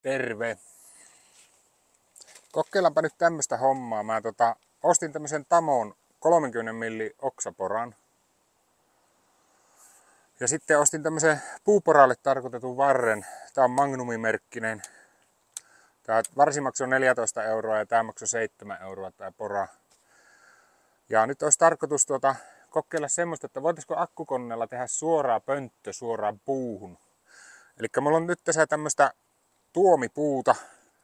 Terve! Kokeillaanpa nyt tämmöstä hommaa. Mä ostin tämmösen Tamon 30 milli oksaporan. Ja sitten ostin tämmösen puuporaalle tarkoitetun varren. Tää on Magnumi-merkkinen. Tää varsi maksoi 14 euroa ja tää maksoi 7 euroa tää pora. Ja nyt olisi tarkoitus kokeilla semmoista, että voitaisiko akkukoneella tehdä suoraa pönttö suoraan puuhun. Elikkä mulla on nyt tässä tämmöstä tuomipuuta,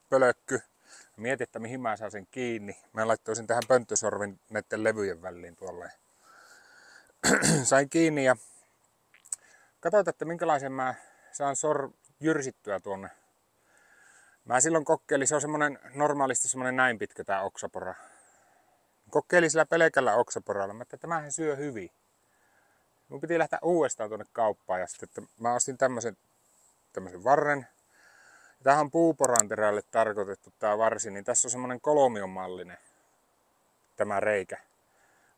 pölökky. Mietin, että mihin mä saan sen kiinni. Mä laittoisin tähän pönttösorvin näiden levyjen väliin tuolle. Sain kiinni ja katsotaan, että minkälaisen mä saan jyrsittyä tuonne. Mä silloin kokeilin, se on semmonen normaalisti semmonen näin pitkä tää oksapora. Kokeilin sillä pelkällä oksaporalla, että tämähän syö hyvin. Mun piti lähteä uudestaan tuonne kauppaan ja sitten että mä ostin tämmösen varren. Tämähän on puuporanterälle tarkoitettu tää varsi, niin tässä on semmonen kolmiomallinen tämä reikä.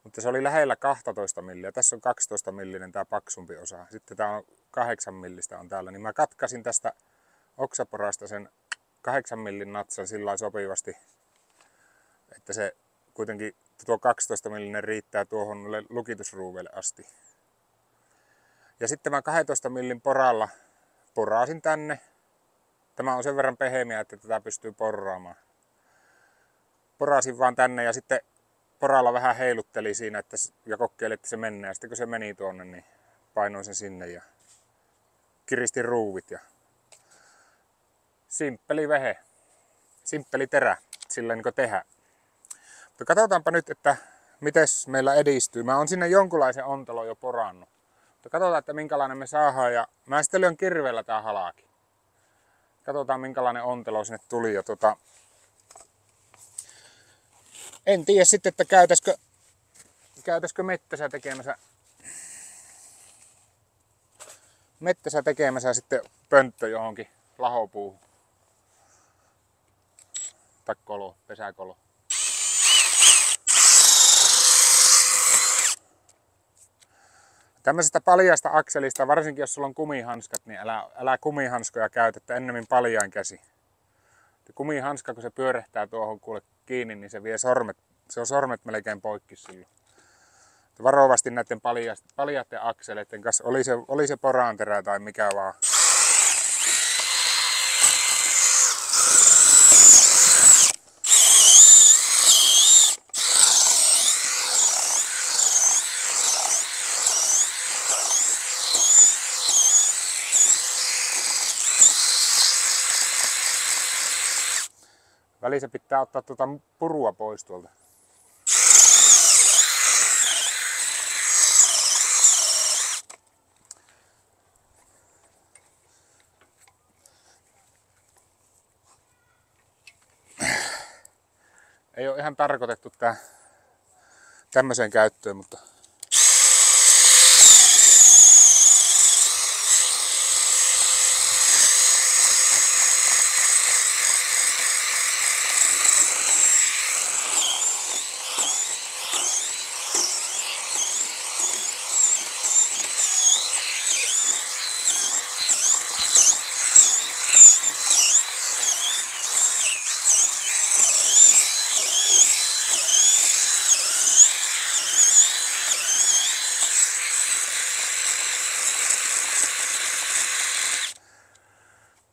Mutta se oli lähellä 12 milliä. Tässä on 12 millinen tää paksumpi osa. Sitten tää on 8 millistä on täällä. Niin mä katkasin tästä oksaporasta sen 8 millin natsan sillä sopivasti, että se kuitenkin tuo 12 millinen riittää tuohon lukitusruuveille asti. Ja sitten mä 12 millin poralla poraasin tänne. Tämä on sen verran pehmeä, että tätä pystyy porraamaan. Porasin vaan tänne ja sitten poralla vähän heilutteli siinä ja kokeili, että se menee. Ja sitten kun se meni tuonne, niin painoin sen sinne ja kiristin ruuvit. Ja simppeli vehe, simppeli terä, sillä niin kuin tehdä. Mutta katsotaanpa nyt, että mites meillä edistyy. Mä oon sinne jonkunlaisen ontelon jo porannut. Mutta katsotaan, että minkälainen me saadaan. Ja mä sitten lyön kirveellä tää halaki. Katsotaan minkälainen ontelo sinne tuli. Ja en tiedä sitten, että käytäisikö mettäsä tekemässä sitten pönttö johonkin lahopuuhun. Tai pesäkolo. Tämmöisestä paljaasta akselista, varsinkin jos sulla on kumihanskat, niin älä kumihanskoja käytä, ennemmin paljain käsi. Kumihanska, kun se pyörehtää tuohon kuule kiinni, niin se vie sormet melkein poikki silloin. Varovasti näiden paljaiden akseleiden kanssa, oli se poraanterä tai mikä vaan. Välissä pitää ottaa purua pois tuolta. Ei ole ihan tarkoitettu tää tämmöiseen käyttöön, mutta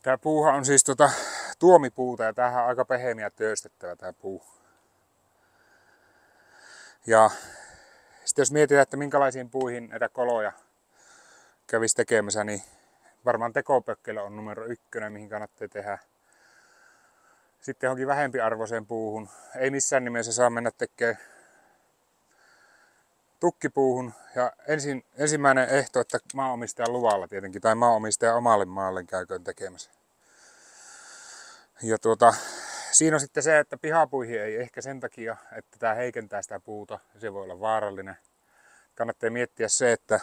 tää puuhan on siis tuomipuuta ja tämähän on aika pehmeä työstettävä tää puu. Ja sitten jos mietitään, että minkälaisiin puihin näitä koloja kävisi tekemässä, niin varmaan tekopökkelö on numero 1, mihin kannattaa tehdä. Sitten johonkin vähempiarvoiseen puuhun. Ei missään nimessä saa mennä tekemään tukkipuuhun. Ja ensimmäinen ehto, että maanomistajan luvalla tietenkin, tai maanomistajan omalle maalle käyköön tekemässä. Ja siinä on sitten se, että pihapuihin ei ehkä sen takia, että tämä heikentää sitä puuta. Se voi olla vaarallinen. Kannattaa miettiä se, että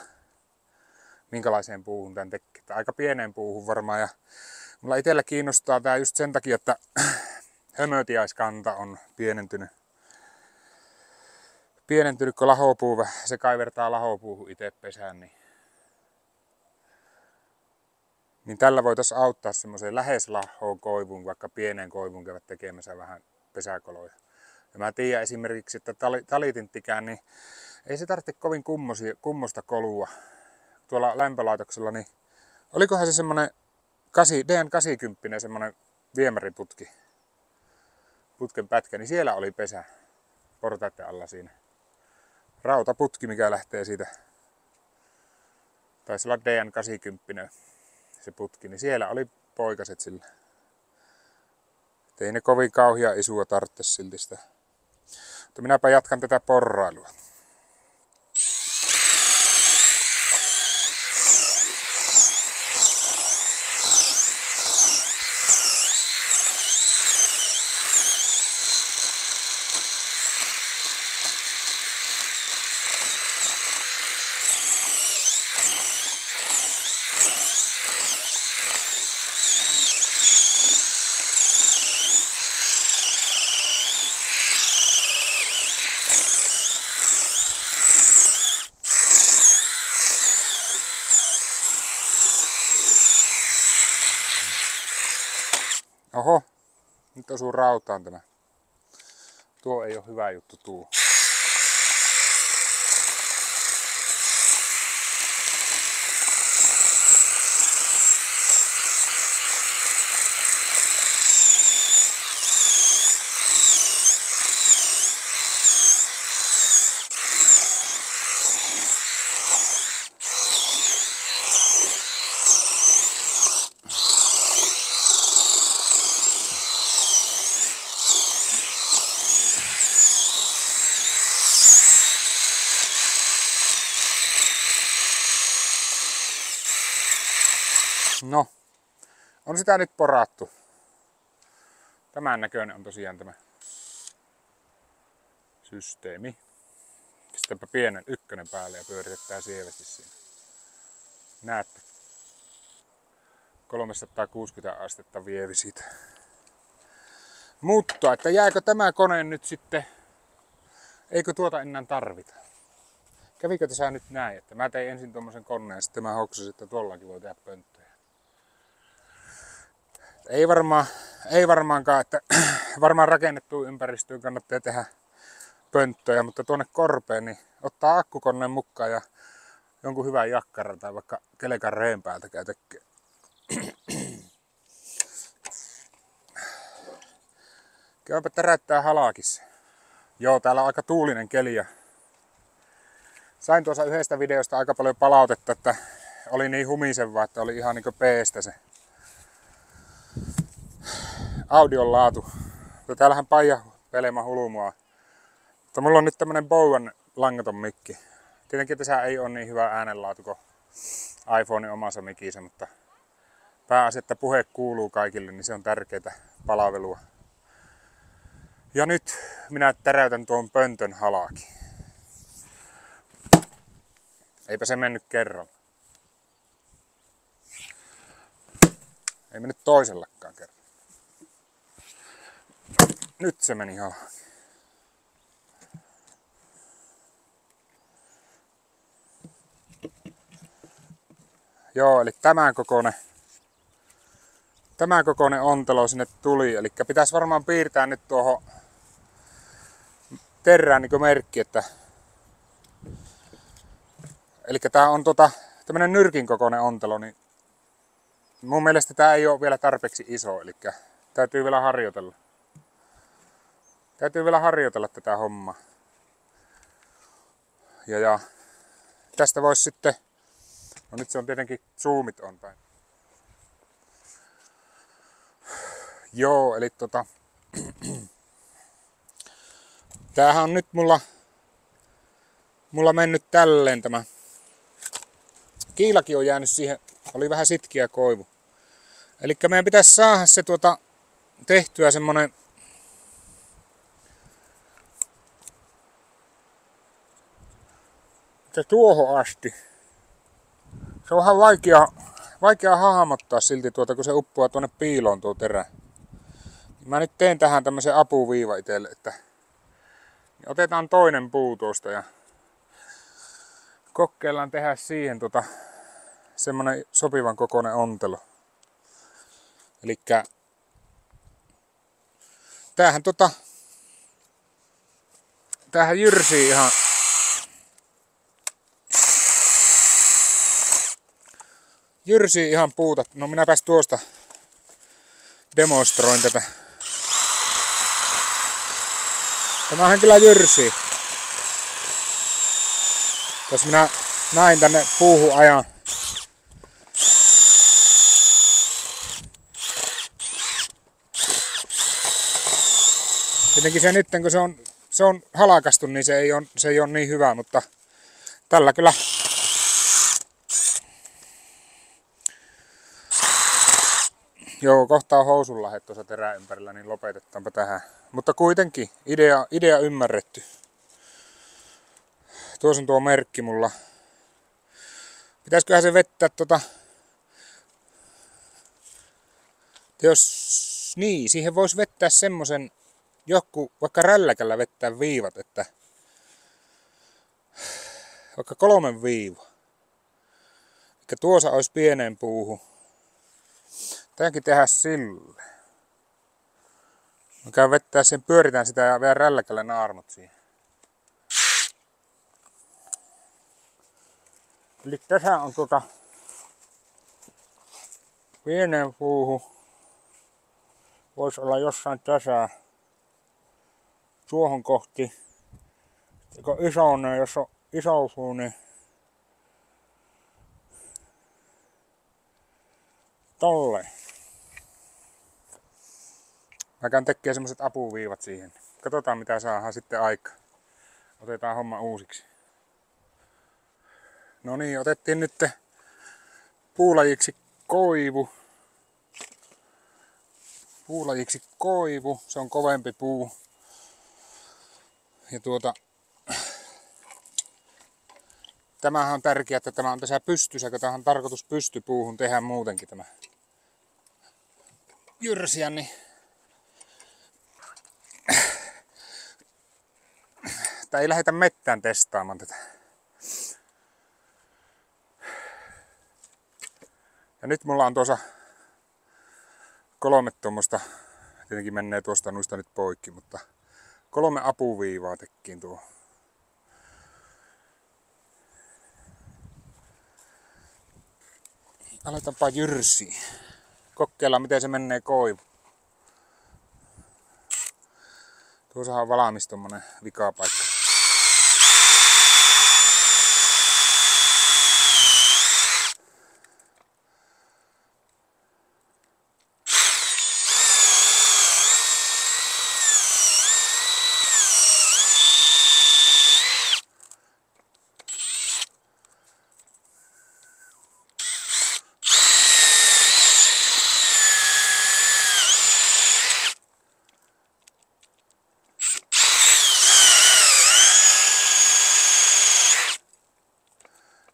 minkälaiseen puuhun tämän tekee. Aika pieneen puuhun varmaan. Ja mulla itsellä kiinnostaa tämä just sen takia, että hömötiaiskanta on pienentynyt. Kun lahopuu, se kaivertaa lahopuuhun itse pesään, niin Niin tällä voitaisiin auttaa semmoiseen lähes lahoon koivuun, vaikka pieneen koivuun käydä tekemässä vähän pesäkoloja. Ja mä tiedän esimerkiksi, että talitinttikään, niin ei se tarvitse kovin kummosta kolua. Tuolla lämpölaitoksella, niin olikohan se semmonen DN80 semmonen viemäriputki, putken pätkä, niin siellä oli pesä portaiden alla siinä. Rautaputki, mikä lähtee siitä, taisi olla DN80 se putki, niin siellä oli poikaset sillä. Ei ne kovin kauhia isua tarvitse silti sitä. Mutta minäpä jatkan tätä porrailua. Oho, nyt osuu rautaan tämä. Tuo ei ole hyvä juttu tuo. No, on sitä nyt porattu. Tämän näköinen on tosiaan tämä systeemi. Pistäpä pienen ykkönen päälle ja pyöritetään sievästi siinä. Näette. 360 astetta vievi siitä. Mutta, että jääkö tämä kone nyt sitten, eikö tuota enää tarvita? Kävikö tässä nyt näin, että mä tein ensin tuommoisen koneen ja sitten mä hoksasin, että tuollakin voi tehdä pönttöjä. Ei varmaankaan, että varmaan rakennettuun ympäristöön kannattaa tehdä pönttöjä, mutta tuonne korpeen niin ottaa akkukoneen mukaan ja jonkun hyvän jakkaran tai vaikka kelekan reen päältä käy tekemään. Käypä täräyttää halakissa. Joo, täällä on aika tuulinen keli ja sain tuossa yhdestä videosta aika paljon palautetta, että oli niin humisevaa, että oli ihan niinku peestä se audion laatu. Täällähän Paija Pelema hulmua. Mutta mulla on nyt tämmönen Bowen langaton mikki. Tietenkin tässä ei ole niin hyvä äänenlaatu kuin iPhonein omassa mikissä, mutta pääasia, että puhe kuuluu kaikille, niin se on tärkeää palvelua. Ja nyt minä täräytän tuon pöntön halaki. Eipä se mennyt kerralla. Ei mennyt toisellakaan kerran. Nyt se meni halki. Joo, eli tämän kokoinen ontelo sinne tuli. Eli pitäisi varmaan piirtää nyt tuohon terään niin merkki, että eli tää on tämmönen nyrkin kokoinen ontelo, niin mun mielestä tää ei ole vielä tarpeeksi iso, eli täytyy vielä harjoitella. Täytyy vielä harjoitella tätä hommaa. Ja tästä voisi sitten, no nyt se on tietenkin zoomit on päin. Joo, eli tämähän on nyt mulla mennyt tälleen tämä. Kiilakin on jäänyt siihen, oli vähän sitkiä koivu. Eli meidän pitäisi saada se tehtyä semmonen se tuohon asti. Se on vähän vaikea hahmottaa silti kun se uppoaa tuonne piiloon tuo terä. Mä nyt teen tähän tämmöisen apuviiva itselle, että otetaan toinen puu tuosta ja kokeillaan tehdä siihen semmonen sopivan kokoinen ontelo. Elikkä tämähän jyrsii ihan puuta. No minäpäs tuosta demonstroin tätä. Tämähän kyllä jyrsii. Jos minä näin tänne puuhun ajan. Tietenkin se nyt, kun se on halakastu, niin se ei ole niin hyvä, mutta tällä kyllä joo, kohta on housunlahet tuossa terän ympärillä, niin lopetetaanpa tähän. Mutta kuitenkin, idea ymmärretty. Tuossa on tuo merkki mulla. Pitäisköhän se vettää jos niin, siihen voisi vettää semmosen joku, vaikka rälläkällä vettää viivat, että vaikka 3 viivaa. Eli tuossa olisi pieneen puuhun. Tämäkin tehdä sille. Mä käyn vettää sen, pyöritään sitä ja vielä rälläkällä naarmut siihen. Eli tässä on pieneen puuhun. Voisi olla jossain tässä. Tuohon kohti. Jos on iso puu, niin tolleen. Mä käyn tekemään semmoset apuviivat siihen. Katsotaan mitä saadaan sitten aikaan. Otetaan homma uusiksi. No niin, otettiin nyt puulajiksi koivu. Se on kovempi puu. Ja tämähän on tärkeää, että tämä on tässä pystyssä, kun tämä on tarkoitus pystypuuhun tehdä muutenkin tämä jyrsiä, niin ei lähdetä mettään testaamaan tätä. Ja nyt mulla on tuossa 3 tuommoista, tietenkin menee tuosta noista nyt poikki, mutta 3 apuviivaa tekkiin tuo. Aletaanpa jyrsiä. Kokeillaan miten se menee koivu. Tuossahan on valmis tommonen vikapaikka.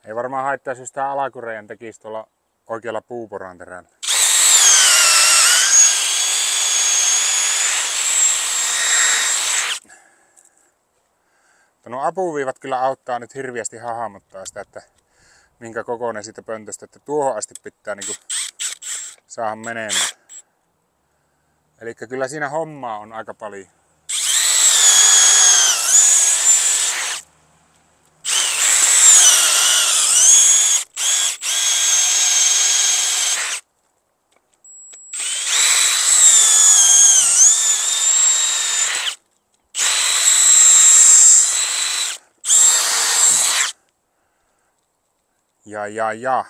Ei varmaan haittaisi, jos tää alakurejan tekisi tuolla oikealla puuporan terällä. No apuviivat kyllä auttaa nyt hirviästi hahmottaa sitä, että minkä kokoinen siitä pöntöstä, että tuohon asti pitää niinku saada menemään. Eli kyllä siinä hommaa on aika paljon. Ja.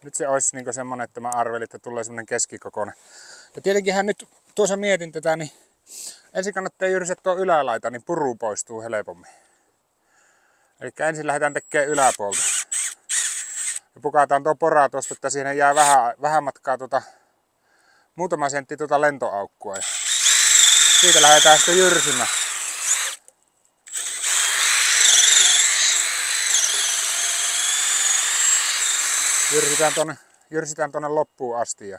Nyt se olisi niinku semmonen, että mä arvelin, että tulee semmonen keskikokoinen. Ja tietenkinhän nyt tuossa mietin tätä, niin ensin kannattaa jyrsiä tuo ylälaita, niin puru poistuu helpommin. Eli ensin lähdetään tekemään yläpuolta. Ja pukataan tuo pora tuosta, että siinä jää vähän matkaa muutama sentti lentoaukkua. Ja siitä lähdetään sitten jyrsimään. Jyrsitään tuonne loppuun asti. Ja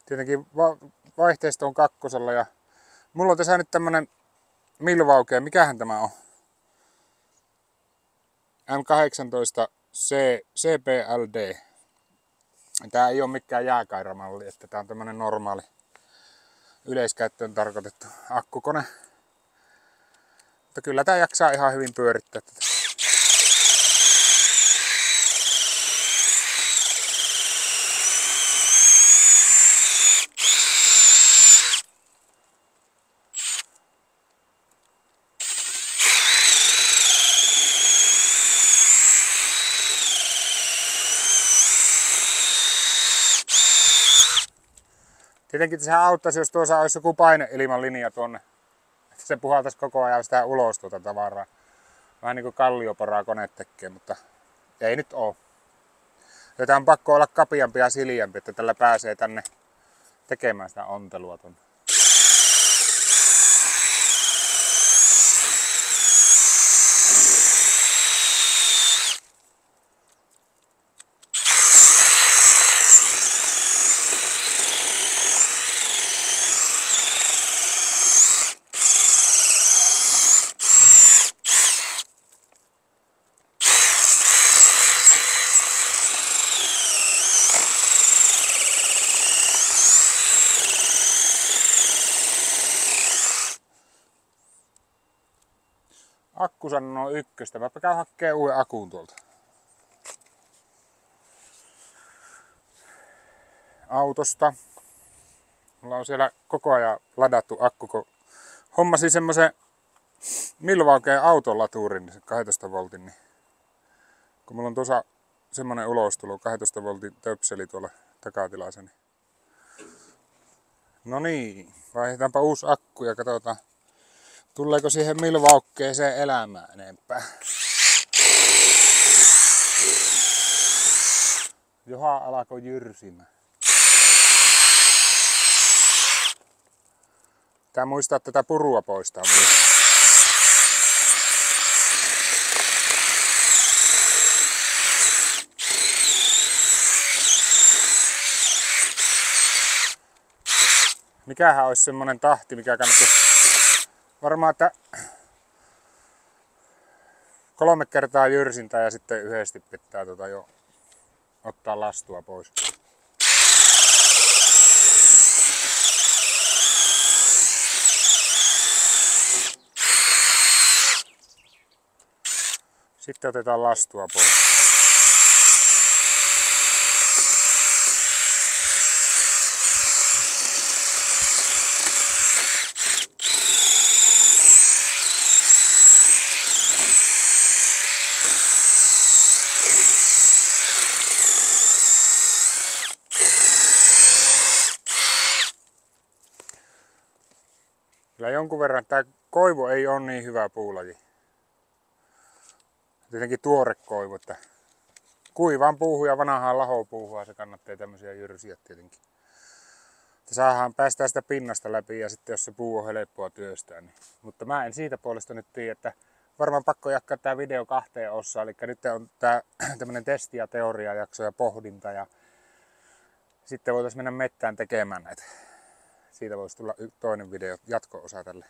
Tietenkin vaihteisto on kakkosella ja mulla on tässä nyt tämmönen Milwaukee, mikähän tämä on? M18 CPLD. Tää ei ole mikään jääkairamalli, että tää on tämmönen normaali yleiskäyttöön tarkoitettu akkukone. Mutta kyllä tää jaksaa ihan hyvin pyörittää tätä. Tietenkin se auttaisi, jos tuossa olisi joku paineilmalinja tuonne. Että se puhaltaisi koko ajan sitä ulos tuota tavaraa. Vähän niin kuin kallioporaa kone tekee, mutta ei nyt oo. Joten on pakko olla kapiampi ja siljempi, että tällä pääsee tänne tekemään sitä ontelua tuonne. Akku sanoo ykköstä. Mä käyn hakkee uuden akun tuolta autosta. Mulla on siellä koko ajan ladattu akku, kun hommasin semmosen Milwaukeen autolaturin, se 12 voltin, niin kun mulla on tuossa semmonen ulostulo, 12 voltin töpseli tuolla takatilassa, niin no niin, vaihdetaanpa uusi akku ja katsotaan, tuleeko siihen Milwaukeeseen elämään enempää. Johan alkoi jyrsimään. Pitää muistaa tätä purua poistaa myös. Mikähän olisi semmonen tahti, mikä kannattaa varmaan, että 3 kertaa jyrsintää ja sitten yhdesti pitää jo ottaa lastua pois. Sitten otetaan lastua pois. Kyllä jonkun verran tämä koivu ei ole niin hyvä puulaji. Tietenkin tuore koivu, että kuivaan puuhun ja vanhaan lahopuuhun se kannattaa tämmöisiä jyrsiä tietenkin. Että päästään sitä pinnasta läpi ja sitten jos se puu on helppoa työstää. Niin. Mutta mä en siitä puolesta nyt tiedä, että varmaan pakko jakaa tää video 2 osaan. Eli nyt on tää tämmönen testi- ja teoriajakso ja pohdinta ja sitten voitaisiin mennä mettään tekemään näitä. Siitä voisi tulla toinen video, jatko-osa tälle.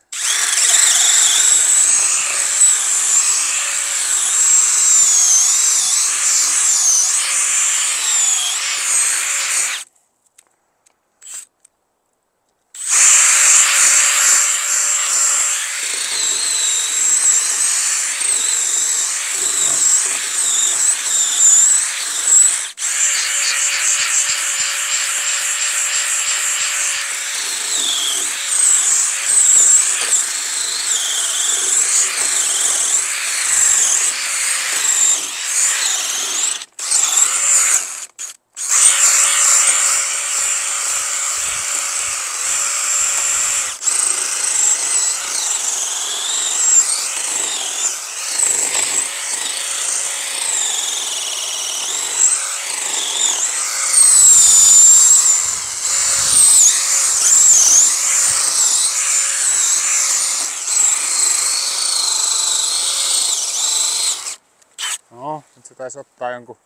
No, nyt se taisi ottaa jonkun...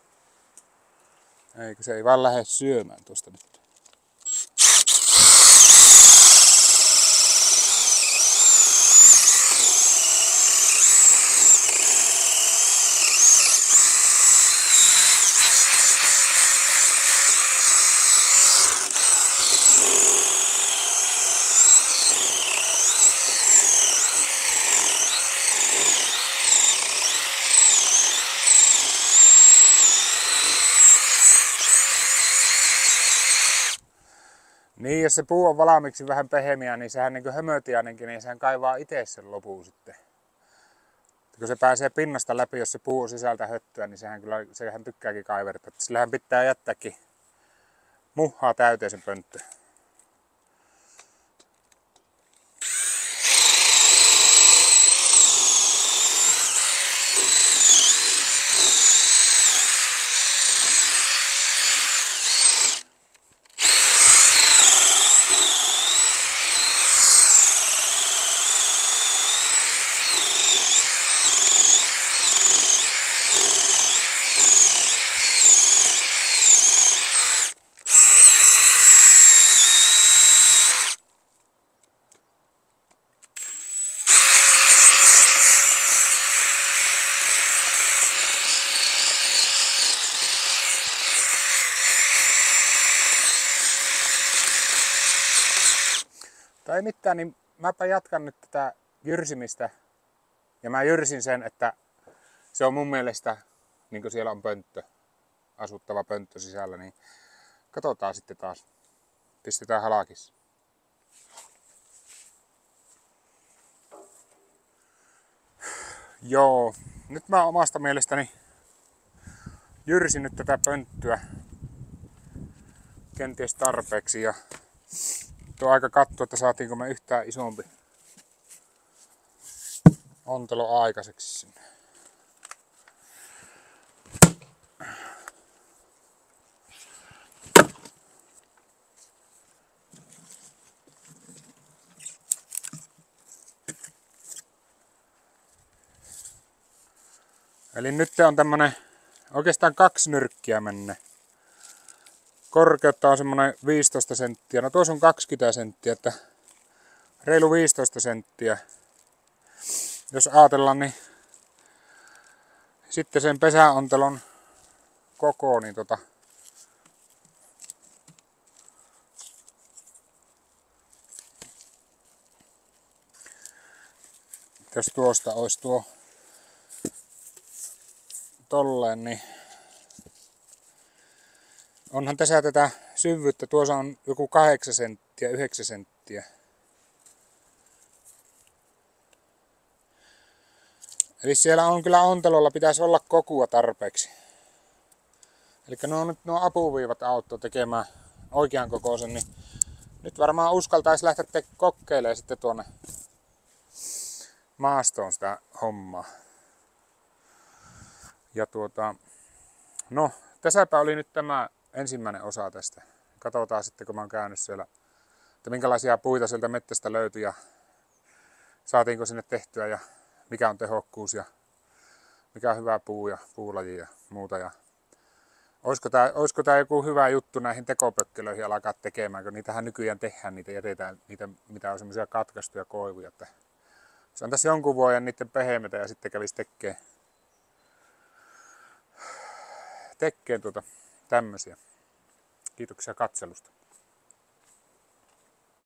Eikö se ei vaan lähde syömään tuosta nyt. Niin, jos se puu on valmiiksi vähän pehmeä, niin sehän niin kuin hömötiainenkin, niin sehän kaivaa itse sen lopun sitten. Kun se pääsee pinnasta läpi, jos se puu on sisältä höttöä, niin sehän tykkääkin kaivertaa. Sillähän pitää jättääkin muhaa täyteen sen pönttö. Tai ei mitään, niin mäpä jatkan nyt tätä jyrsimistä. Ja mä jyrsin sen, että se on mun mielestä, niin kuin siellä on pönttö, asuttava pönttö sisällä, niin katsotaan sitten taas. Pistetään halakissa. Joo, nyt mä omasta mielestäni jyrsin nyt tätä pönttyä kenties tarpeeksi ja tuo aika katsoa, että saatiinko me yhtään isompi ontelo aikaiseksi sinne. Eli nyt on tämmönen oikeastaan 2 nyrkkiä menne. Korkeutta on semmonen 15 senttiä. No tuossa on 20 senttiä, että reilu 15 senttiä. Jos ajatellaan, niin sitten sen pesäontelon koko, niin jos tuosta olisi tuo tolleen, niin onhan tässä tätä syvyyttä. Tuossa on joku 8 senttiä, 9 senttiä. Eli siellä on kyllä ontelolla pitäisi olla kokua tarpeeksi. Eli nuo apuviivat auttoi tekemään oikean kokoisen, niin nyt varmaan uskaltaisi lähteä kokeilemaan sitten tuonne maastoon sitä hommaa. Ja no, tässäpä oli nyt tämä ensimmäinen osa tästä. Katsotaan sitten, kun mä oon käynyt siellä, että minkälaisia puita sieltä metsästä löytyi ja saatiinko sinne tehtyä ja mikä on tehokkuus ja mikä on hyvä puu ja puulaji ja muuta. Ja olisiko tää joku hyvä juttu näihin tekopökkelöihin alkaa tekemään, kun niitähän nykyään tehdään, niitä jätetään, niitä mitä on semmoisia katkaistuja koivuja. Että se on tässä jonkun vuoden niiden pehmeitä ja sitten kävisi tekemään tämmöisiä. Kiitoksia katselusta.